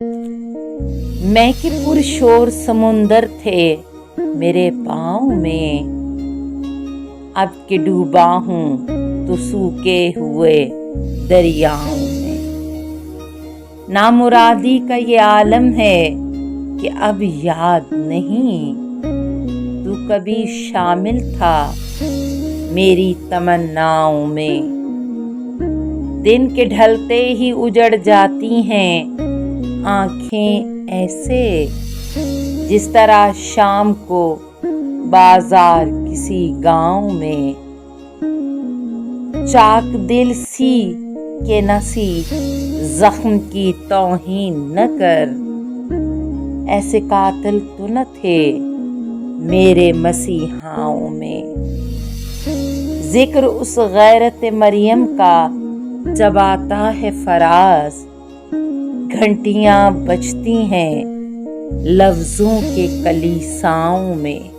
मैं कि पुरशोर समुंदर थे मेरे पाँव में, अब के डूबा हूँ तो सूखे हुए दरियाओं में। नामुरादी का ये आलम है कि अब याद नहीं तू कभी शामिल था मेरी तमन्नाओं में। दिन के ढलते ही उजड़ जाती हैं आँखें ऐसे, जिस तरह शाम को बाजार किसी गांव में। चाक दिल सी के नसी जख्म की तौहीन न कर, ऐसे कातिल तो न थे मेरे मसीहाओं में। जिक्र उस गैरत मरियम का जब आता है फराज, घंटियां बजती हैं लफ्जों के कलीसाओं में।